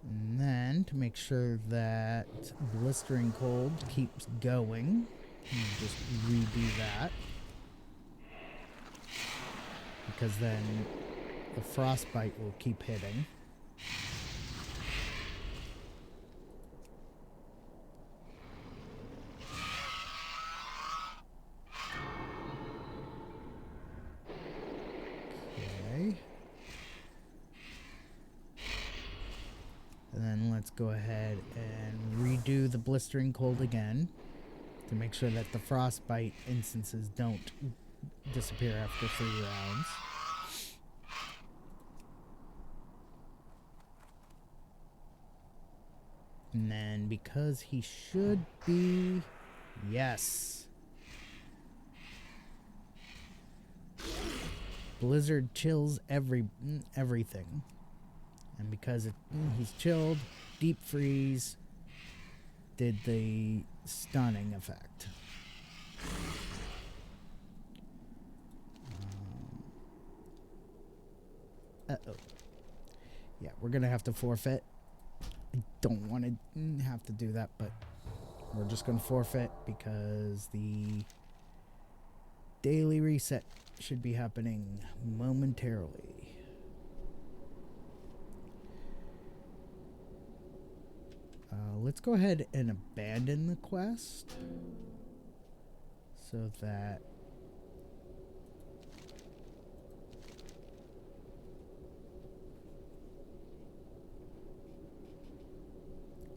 And then, to make sure that Blistering Cold keeps going, just redo that. Because then the Frostbite will keep hitting. Okay. And then let's go ahead and redo the Blistering Cold again to make sure that the Frostbite instances don't disappear after 3 rounds. And then because he should be... Yes. Blizzard chills everything. And because he's chilled, Deep Freeze did the stunning effect. Uh-oh. Yeah, we're going to have to forfeit. I don't want to have to do that, but we're just going to forfeit because the daily reset should be happening momentarily. Let's go ahead and abandon the quest so that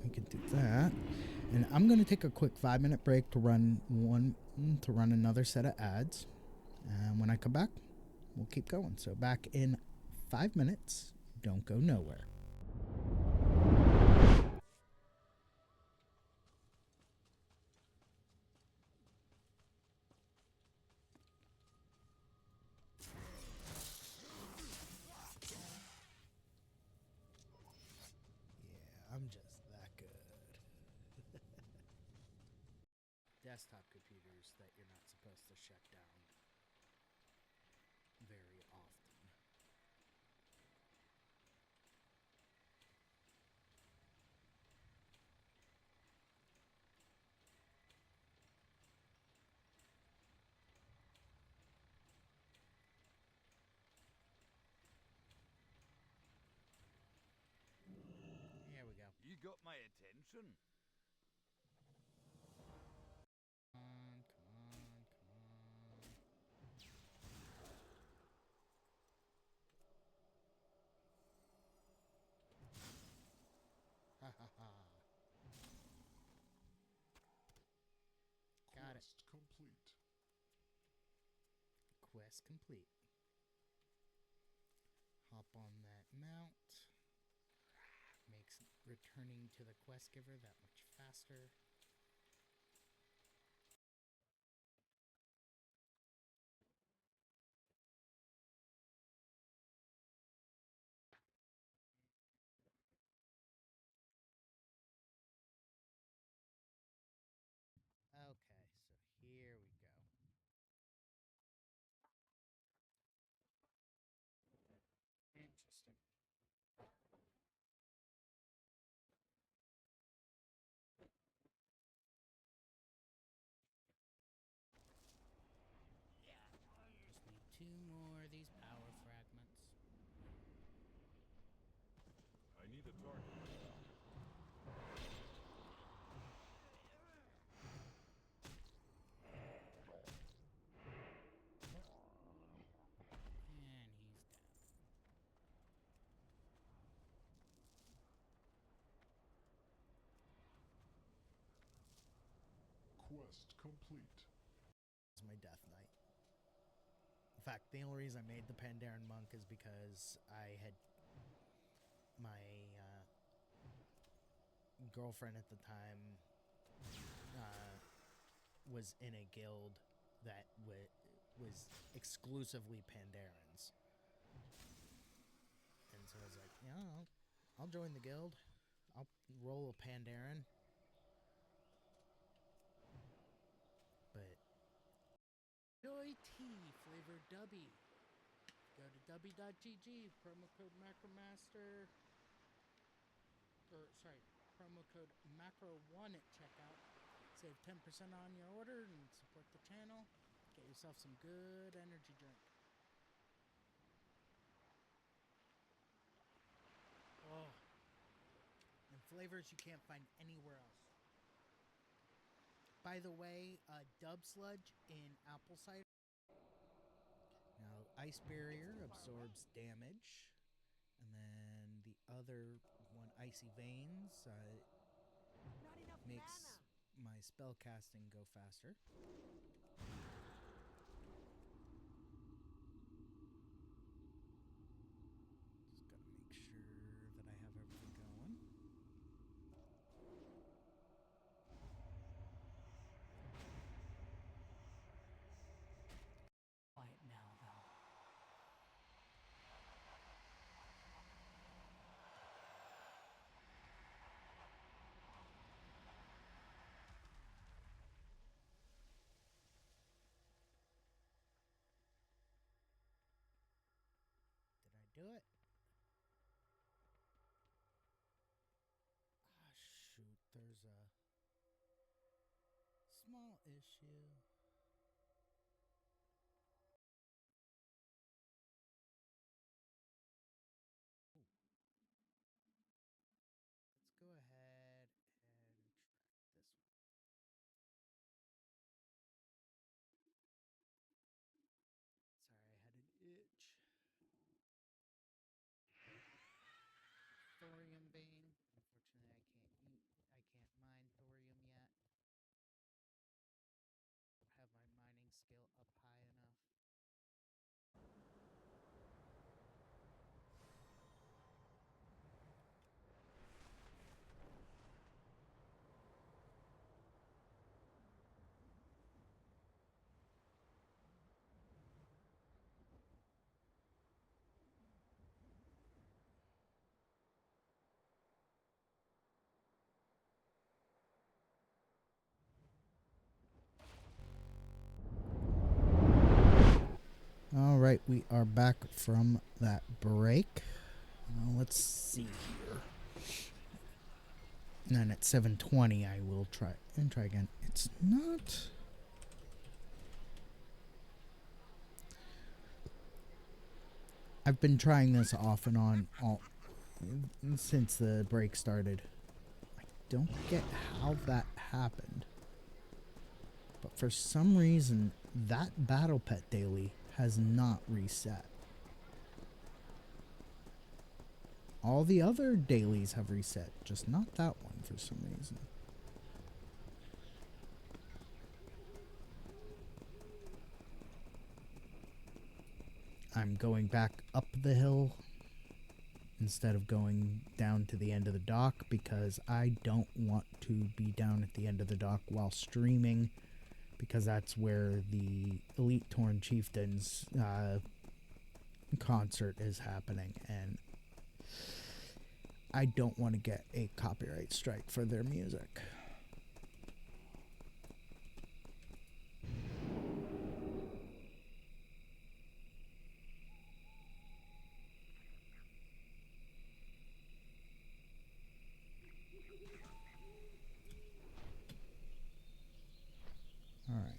we can do that. And I'm going to take a quick 5-minute break to run another set of ads. And when I come back, we'll keep going. So back in 5 minutes. Don't go nowhere. I'm just that good. Desktop computers that you're not supposed to shut down very often. got my attention. Come on, come on, come on. Ha ha ha. Got it. Quest complete. Quest complete. Hop on that mount. Makes returning to the quest giver that much faster. Okay, so here we go. Interesting. Just need 2 more of these power fragments. I need a target right now. And he's dead. Quest complete. It's my death knight. In fact, the only reason I made the Pandaren monk is because I had my girlfriend at the time was in a guild that was exclusively Pandarans, and so I was like, yeah, I'll join the guild. I'll roll a Pandaren. But Joy Tea flavored Dubby. Go to dubby.gg, promo code Macromaster. Promo code Macro1 at checkout. Save 10% on your order and support the channel. Get yourself some good energy drink. Oh. And flavors you can't find anywhere else. By the way, Dub Sludge in apple cider. Now, Ice Barrier absorbs damage. And then the other one, Icy Veins, makes my spell casting go faster. Just gotta make sure that I have everything going. Quiet now, though. Did I do it? Ah, shoot. There's a small issue. Let's go ahead and track this one. Sorry, I had an itch. Thorium Bane. Unfortunately, I can't mine thorium yet. Have my mining skill up high enough. All right, we are back from that break. Let's see here. And then at 7:20, I will try again. It's not. I've been trying this off and on since the break started. don't get how that happened. But for some reason, that Battle Pet daily has not reset. All the other dailies have reset, just not that one for some reason. I'm going back up the hill instead of going down to the end of the dock because I don't want to be down at the end of the dock while streaming, because that's where the Elite Torn Chieftains concert is happening, and I don't want to get a copyright strike for their music. Alright.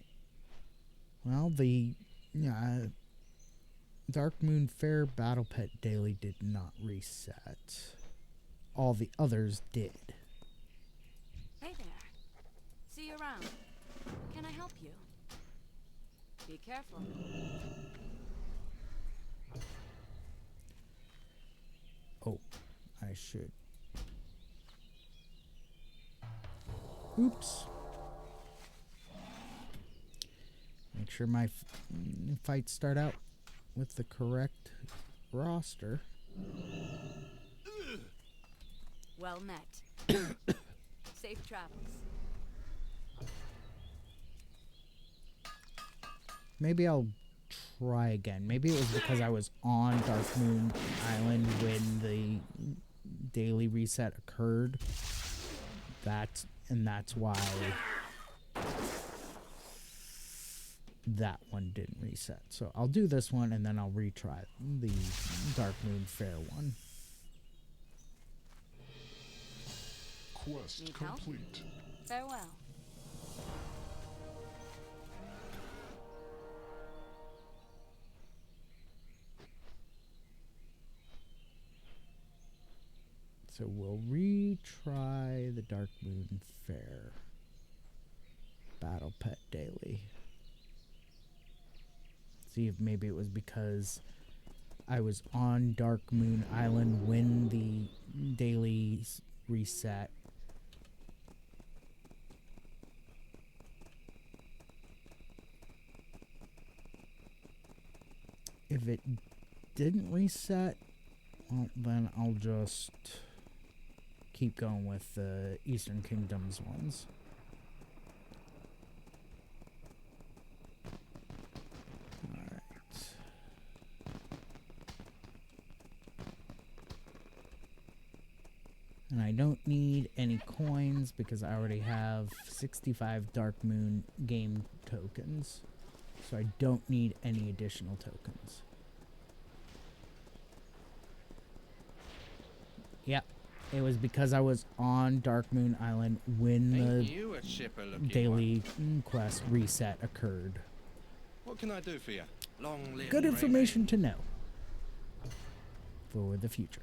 Well, the Dark Moon Fair Battle Pet Daily did not reset. All the others did. Hey there. See you around. Can I help you? Be careful. Oh, I should. Oops. Make sure my fights start out with the correct roster. Well met. Safe travels. Maybe I'll try again. Maybe it was because I was on Dark Moon Island when the daily reset occurred. That's why that one didn't reset. So I'll do this one and then I'll retry the Dark Moon Fair one. Quest Need help? complete. Farewell. So we'll retry the Dark Moon Fair Battle Pet Daily. See if maybe it was because I was on Dark Moon Island when the dailies reset. If it didn't reset, well, then I'll just keep going with the Eastern Kingdoms ones. Alright. And I don't need any coins because I already have 65 Dark Moon game tokens. So I don't need any additional tokens. Yep. It was because I was on Dark Moon Island when the daily quest reset occurred. What can I do for you? Long live Good the information to know for the future.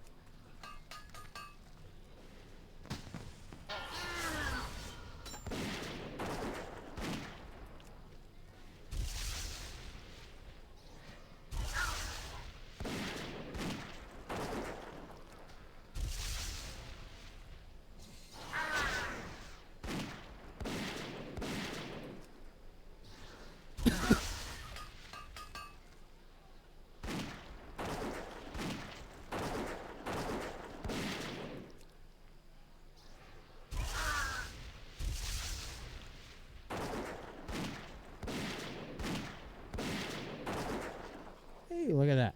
Hey, look at that.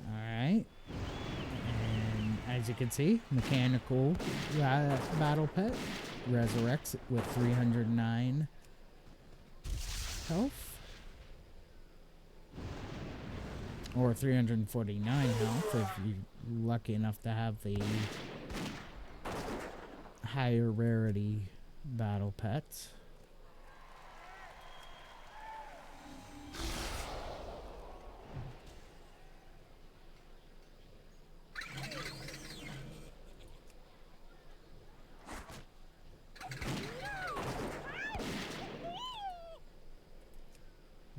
Alright. And as you can see, mechanical battle pet resurrects with 309 health. Or 349 health if you're lucky enough to have the higher rarity battle pets.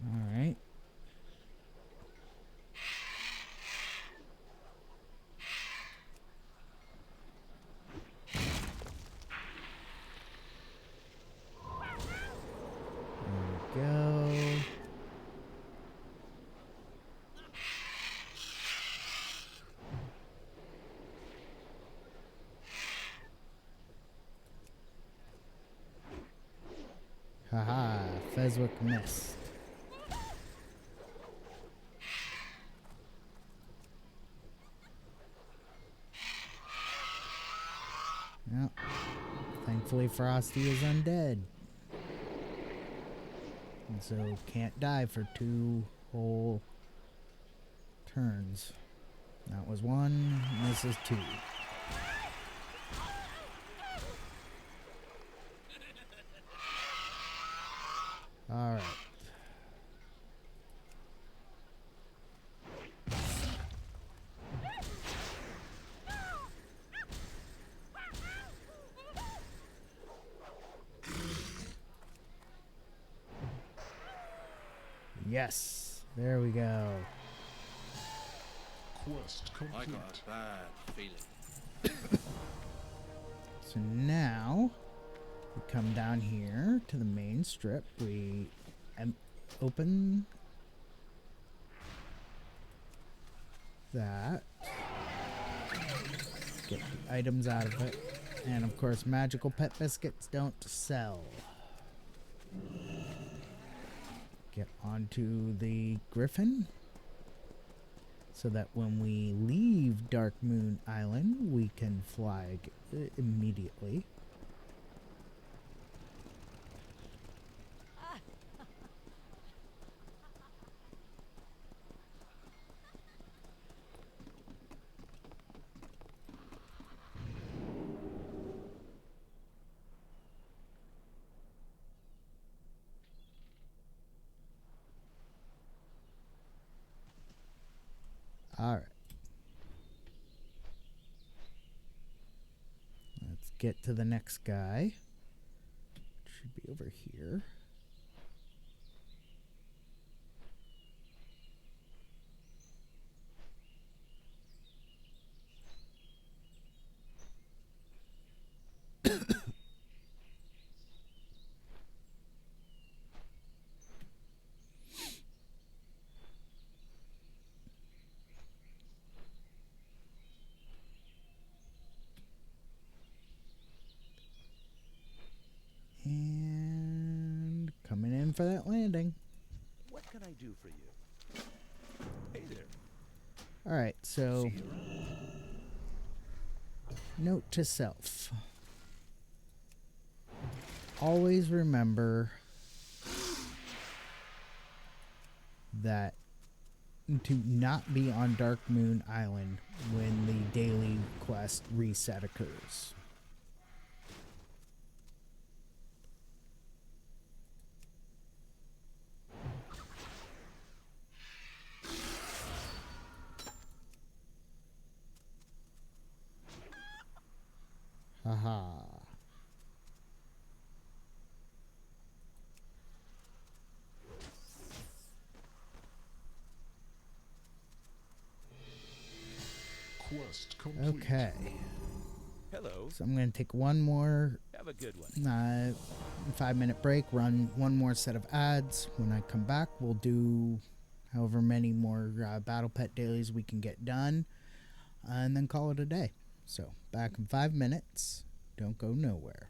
Alright. There we go. Haha, Fezwick missed. Yep. Thankfully Frosty is undead. And so can't die for 2 whole turns. That was 1, and this is 2. Alright. Yes, there we go. Quest I complete. got a bad feeling. So now we come down here to the main strip. We open that, get the items out of it, and of course magical pet biscuits don't sell. Get onto the griffin so that when we leave Dark Moon Island we can fly immediately. Alright. Let's get to the next guy. Should be over here. And coming in for that landing. What can I do for you? Hey there. Alright, so note to self. Always remember that to not be on Dark Moon Island when the daily quest reset occurs. Haha. Quest complete. Okay. Hello. So I'm going to take one more Have a good one. 5-minute break, run one more set of ads. When I come back, we'll do however many more Battle Pet dailies we can get done, and then call it a day. So, back in 5 minutes. Don't go nowhere.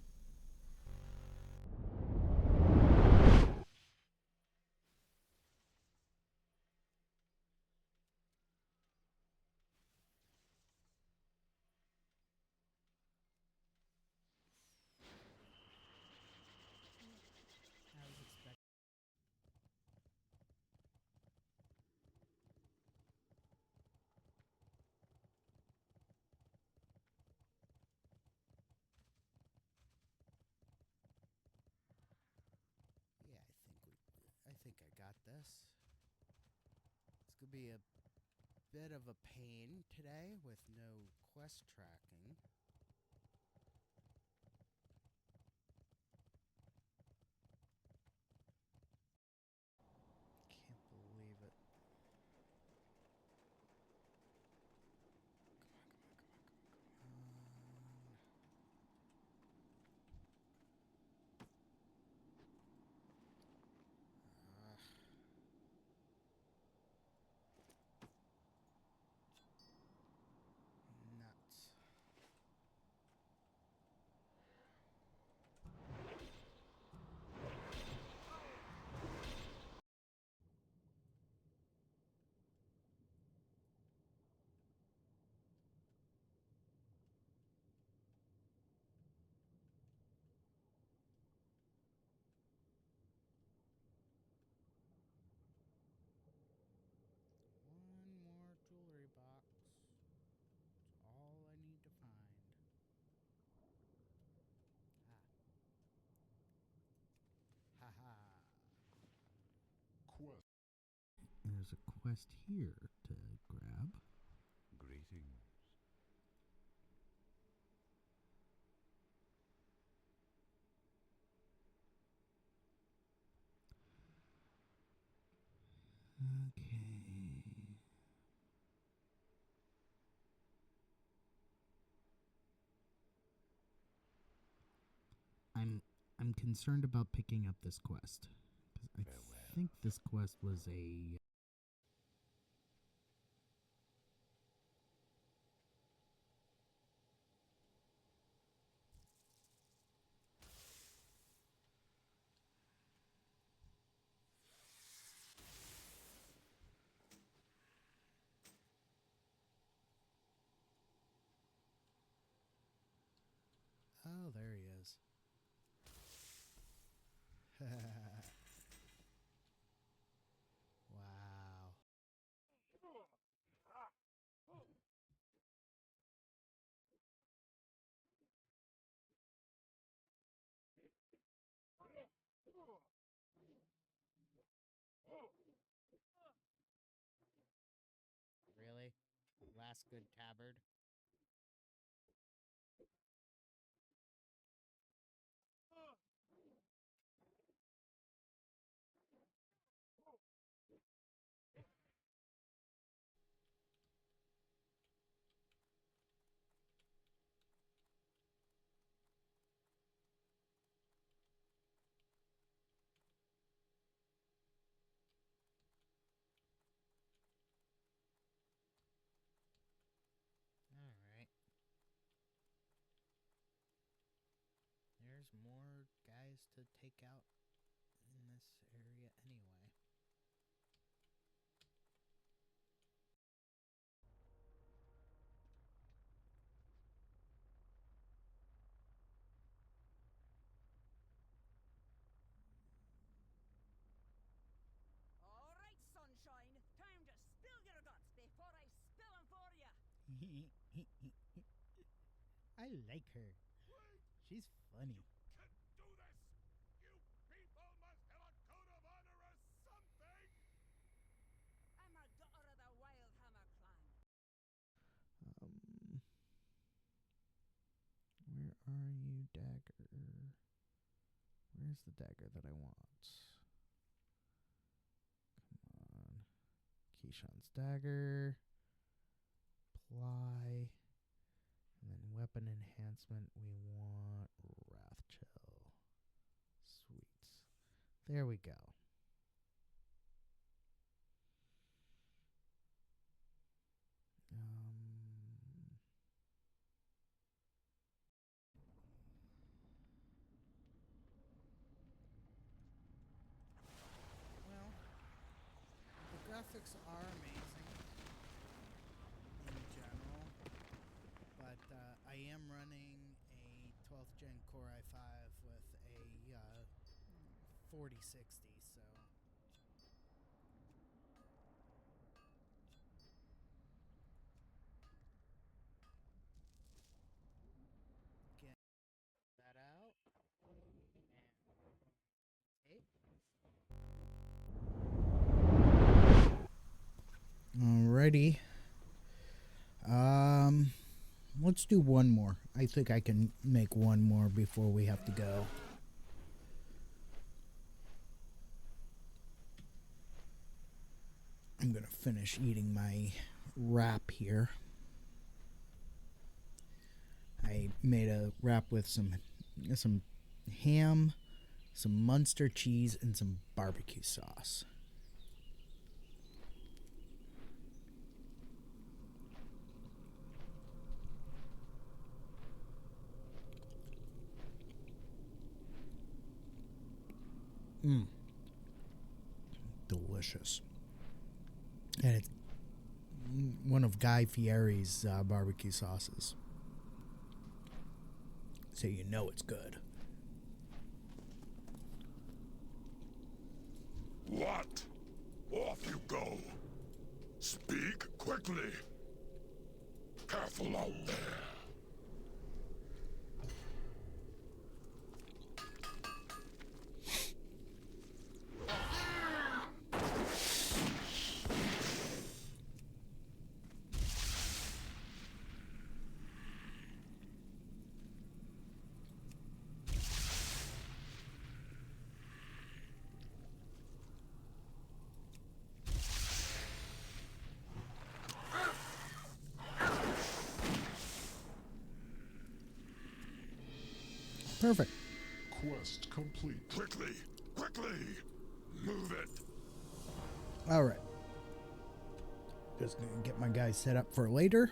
think I got this. It's going to be a bit of a pain today with no quest tracking. Can't believe it. Come on. Nuts. One more jewelry box. That's all I need to find. Haha. Quest. There's a quest here to grab. Greetings. Okay. I'm concerned about picking up this quest. 'Cause I think this quest was a... Oh, there he is. Wow. Really? Last good tabard? Alright. There's more guys to take out in this area anyway. All right, sunshine. Time to spill your guts before I spill them for you. I like her. She's funny. Can't do this! You people must have a code of honor or something! I'm a daughter of the Wildhammer clan. Where are you, dagger? Where's the dagger that I want? Come on. Keyshawn's dagger. Ply. And then weapon enhancement, we want Wrath Chill. Sweet. There we go. Well, the graphics are amazing in general, but I am running a 12th gen Core i5 with a 4060, so get that out and tape. Alrighty. Let's do one more. I think I can make one more before we have to go. I'm gonna finish eating my wrap here. I made a wrap with some ham, some Munster cheese, and some barbecue sauce. Delicious. And it's one of Guy Fieri's barbecue sauces. So you know it's good. What? Off you go. Speak quickly. Careful out there. Perfect. Quest complete. Quickly, quickly. Move it. All right. Just gonna get my guys set up for later.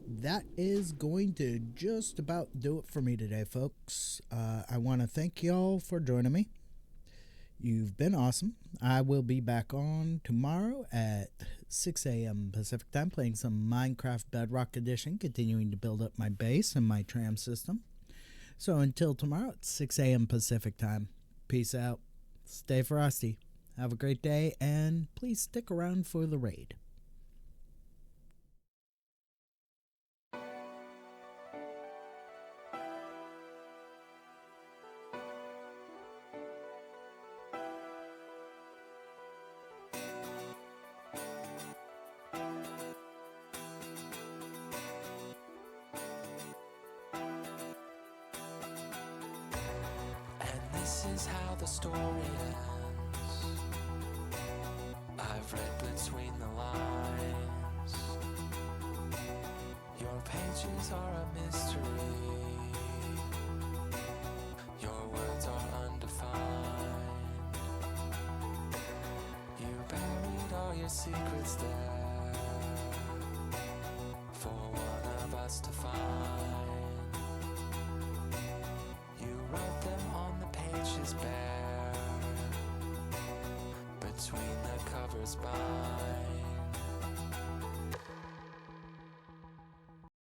That is going to just about do it for me today, folks. I want to thank y'all for joining me. You've been awesome. I will be back on tomorrow at 6 a.m. Pacific time playing some Minecraft Bedrock Edition, continuing to build up my base and my tram system. So until tomorrow at 6 a.m. Pacific time, peace out. Stay frosty. Have a great day, and please stick around for the raid. This is how the story ends. I've read between the lines. Your pages are a mystery. Your words are undefined. You buried all your secrets there for one of us to find. You wrote them on the pages bare, between the covers bind.